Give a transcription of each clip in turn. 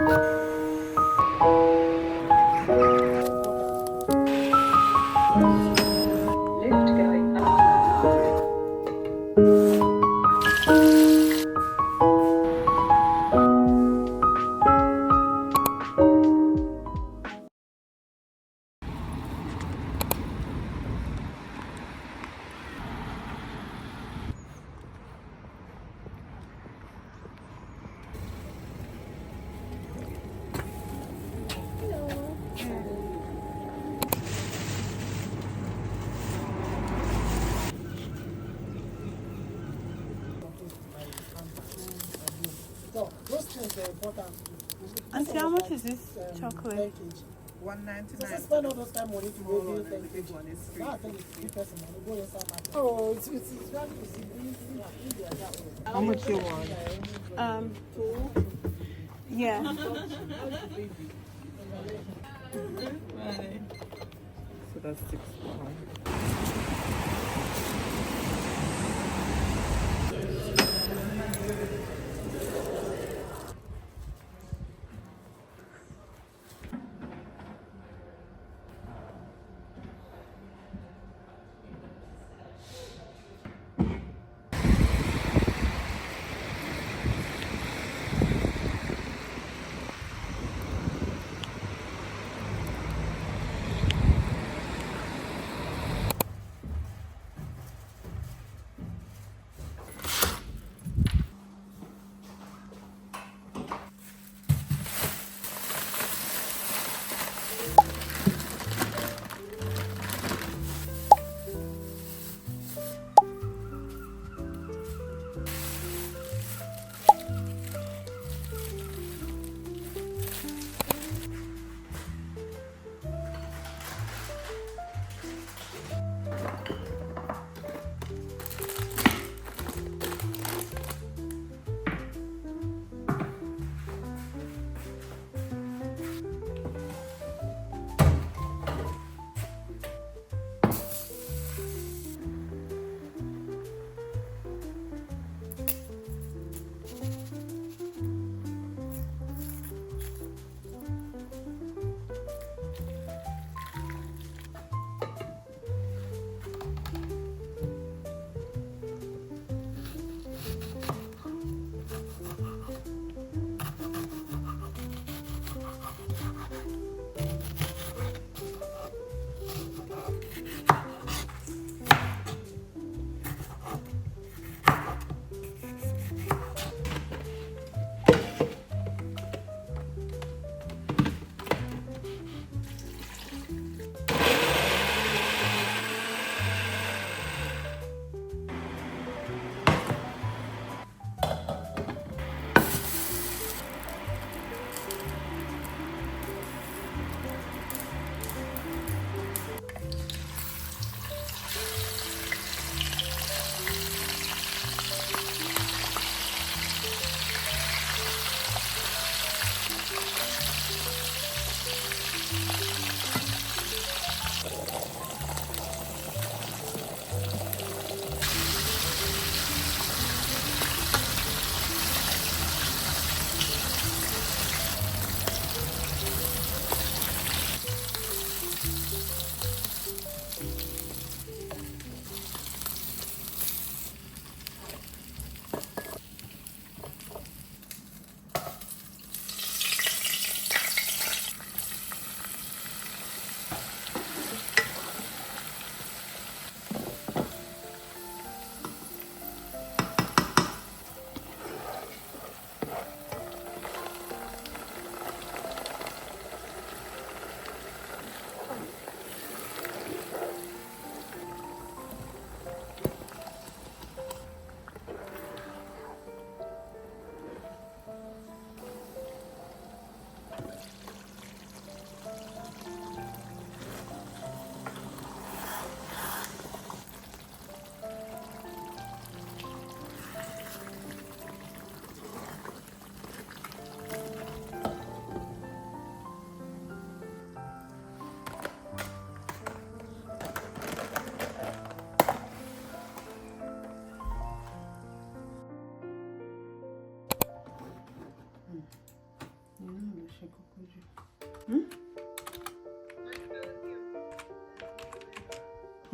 Lift going up. So those things are important. Auntie, how much is this chocolate? 199. So spend all those time money to go do 10 kg. Now I think it's 3 person money. Go inside market. Oh, it's very easy. India that way. How much you want? 2. Yeah. So that's £6.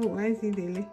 Oh, why is he daily?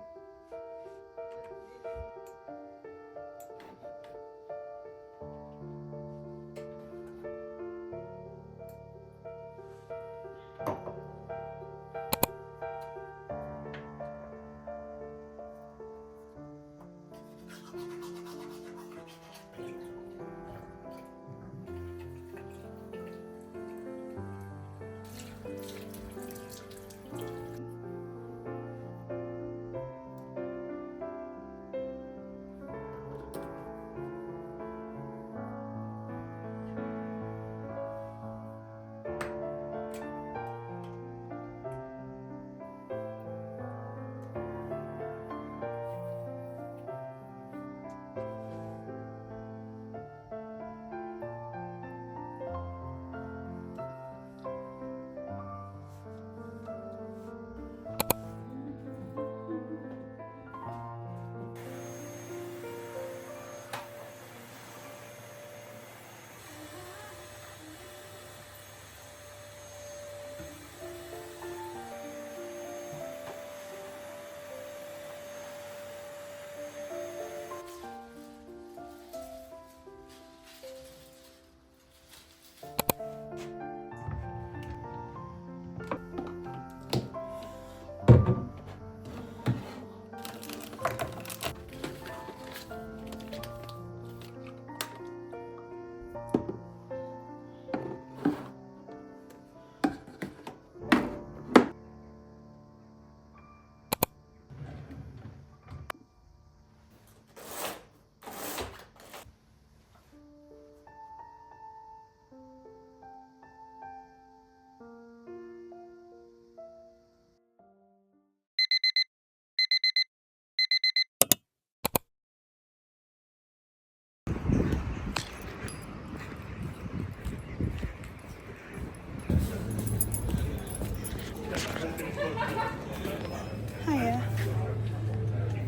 Hiya.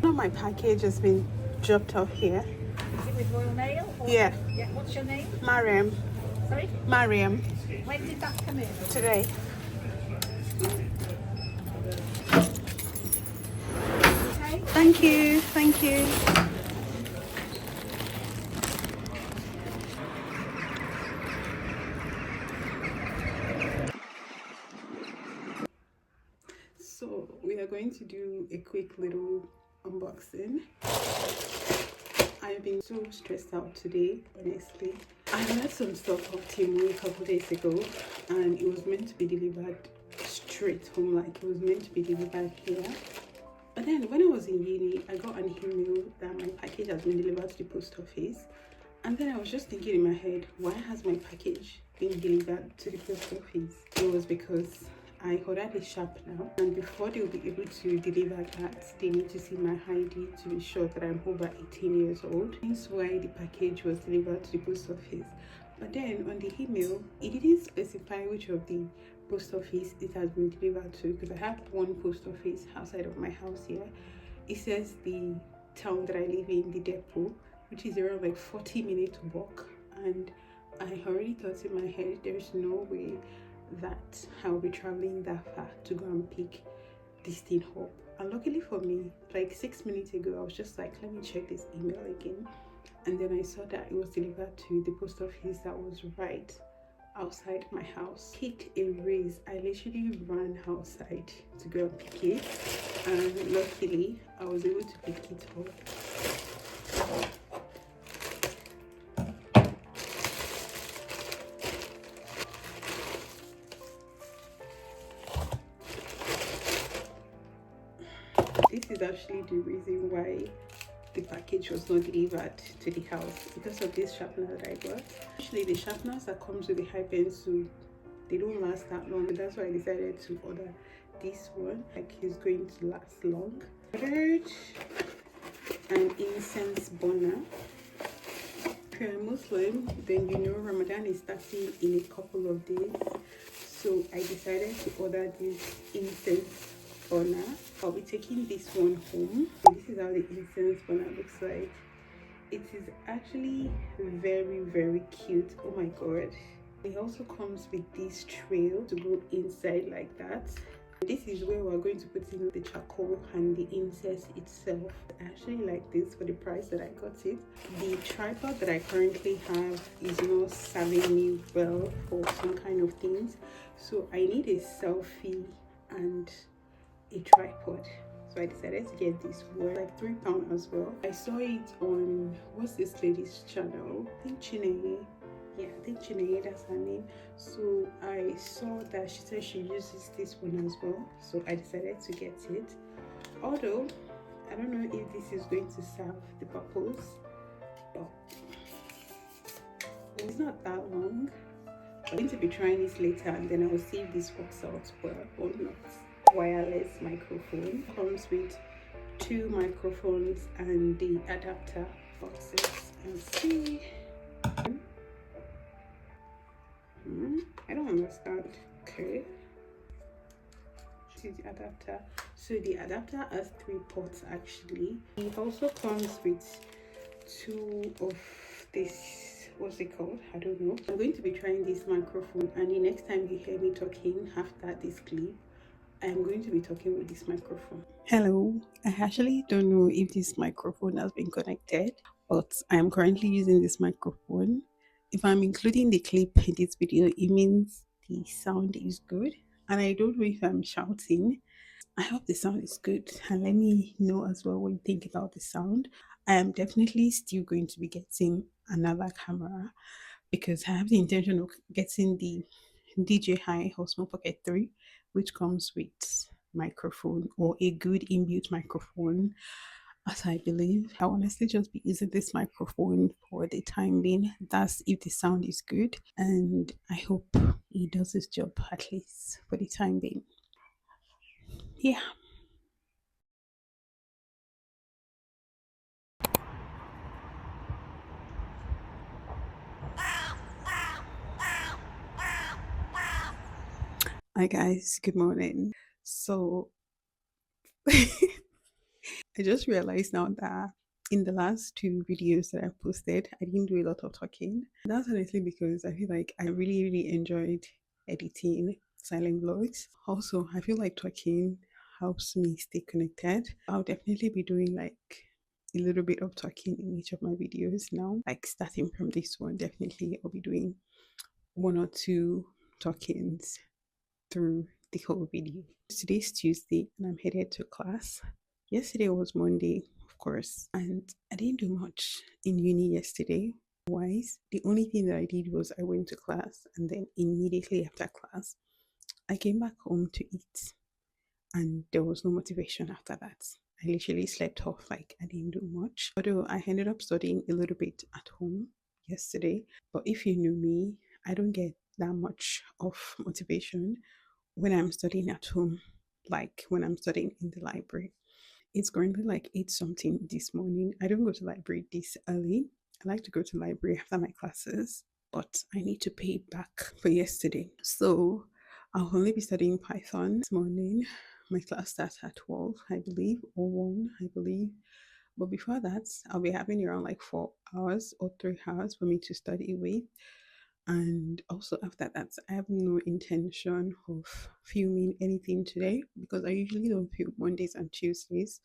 My package has been dropped off here. Is it with Royal Mail? Or, Yeah. Yeah. What's your name? Mariam. Sorry? Mariam. When did that come in? Today. Okay. Thank you. Thank you. So we are going to do a quick little unboxing. I've been so stressed out today, honestly. I had some stuff off Temu a couple days ago and it was meant to be delivered straight home, like it was meant to be delivered here. But then when I was in uni, I got an email that my package has been delivered to the post office. And then I was just thinking in my head, why has my package been delivered to the post office? It was because I ordered a sharpener, and before they'll be able to deliver that, they need to see my ID to be sure that I'm over 18 years old. That's why the package was delivered to the post office. But then on the email, it didn't specify which of the post office it has been delivered to, because I have one post office outside of my house here. It says the town that I live in, the depot, which is around like 40-minute walk, and I already thought in my head there's no way that I'll be traveling that far to go and pick this thing up. And luckily for me, like 6 minutes ago, I was just like, let me check this email again, and then I saw that it was delivered to the post office that was right outside my house. Kick a race, I literally ran outside to go and pick it, and luckily I was able to pick it up. This is actually the reason why the package was not delivered to the house, because of this sharpener that I got. Actually, the sharpeners that comes with the high pencil, they don't last that long. That's why I decided to order this one, like it's going to last long. Ordered an incense burner. If you're a Muslim, then you know Ramadan is starting in a couple of days, so I decided to order this incense burner. I'll be taking this one home. So this is how the incense burner looks like. It is actually very, very cute. Oh my god. It also comes with this trail to go inside like that, This is where we're going to put in the charcoal and the incense itself. I actually like this for the price that I got it. The tripod that I currently have is not serving me well for some kind of things, so I need a selfie and a tripod. So I decided to get this for like £3 as well. I saw it on, what's this lady's channel? I think Chineye. Yeah, I think Chineye, that's her name. So I saw that she said she uses this one as well, so I decided to get it. Although I don't know if this is going to serve the purpose, but it's not that long. I'm going to be trying this later, and then I will see if this works out well or not. Wireless microphone comes with 2 microphones and the adapter boxes. And see, I don't understand. Okay, this is the adapter. So the adapter has 3 ports actually. It also comes with 2 of this, what's it called, I don't know. I'm going to be trying this microphone, and the next time you hear me talking after this clip, I'm going to be talking with this microphone. Hello, I actually don't know if this microphone has been connected, but I am currently using this microphone. If I'm including the clip in this video, it means the sound is good, and I don't know if I'm shouting. I hope the sound is good, and let me know as well what you think about the sound. I am definitely still going to be getting another camera because I have the intention of getting the DJI Osmo Pocket 3, which comes with microphone, or a good inbuilt microphone, as I believe. I honestly just be using this microphone for the time being. That's if the sound is good, and I hope it does its job at least for the time being. Yeah. Hi guys, good morning. So I just realized now that in the last 2 videos that I posted, I didn't do a lot of talking. That's honestly because I feel like I really enjoyed editing silent vlogs. Also, I feel like talking helps me stay connected. I'll definitely be doing like a little bit of talking in each of my videos now. Like starting from this one, definitely I'll be doing 1 or 2 talkings through the whole video. Today's Tuesday and I'm headed to class. Yesterday was Monday, of course, and I didn't do much in uni yesterday. Otherwise, the only thing that I did was I went to class, and then immediately after class, I came back home to eat, and there was no motivation after that. I literally slept off, like I didn't do much. Although I ended up studying a little bit at home yesterday, but if you knew me, I don't get that much of motivation when I'm studying at home, like when I'm studying in the library. It's currently like 8 something this morning. I don't go to library this early. I like to go to library after my classes, but I need to pay back for yesterday. So I'll only be studying Python this morning. My class starts at 12, I believe, or 1, I believe. But before that, I'll be having around like 4 hours or 3 hours for me to study with. And also after that, I have no intention of filming anything today because I usually don't film Mondays and Tuesdays.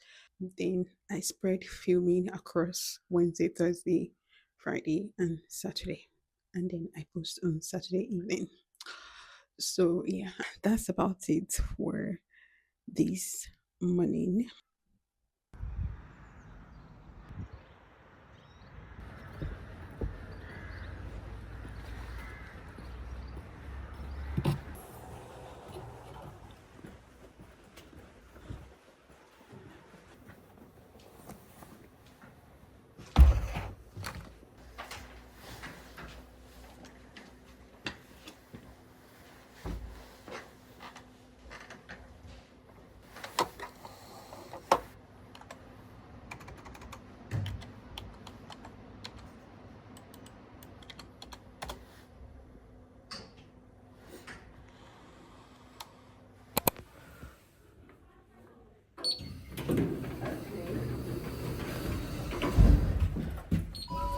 Then I spread filming across Wednesday, Thursday, Friday, and Saturday. And then I post on Saturday evening. So yeah, that's about it for this morning.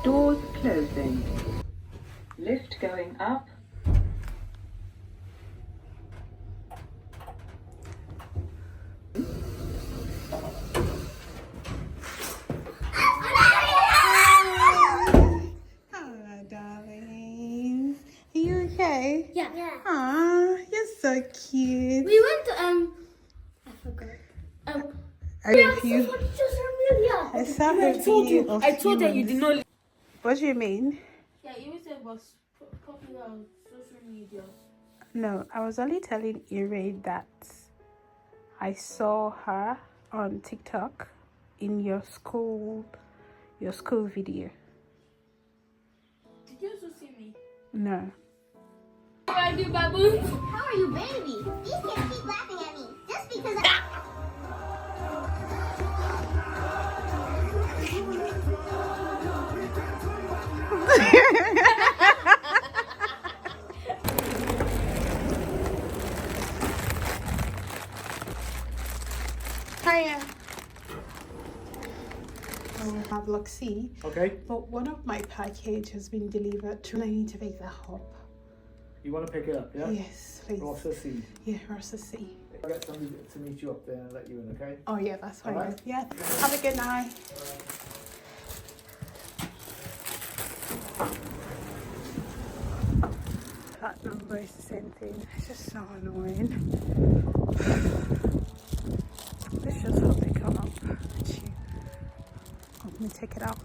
Doors closing. Lift going up. today? Yeah. Aw, you're so cute. We went to I forgot. Are you? I I saw her video of I told her you did not. What do you mean? Yeah, you said it was popular on social media. No, I was only telling Ire that I saw her on TikTok in your school video. Did you also see me? No. How are you, baboon? How are you, baby? These kids keep laughing at me just because I... Hiya. We have Luxie. Okay, But one of my package has been delivered to. I need to pick that up. you want to pick it up, yeah? Yes, please. Rossa Seed. Yeah, Rossa C. I'll get somebody to meet you up there and let you in, okay? Oh yeah, that's fine. Alright. Yeah. Have a good night. That number is the same thing. It's just so annoying. Let's just hope they come up. Let me take it out.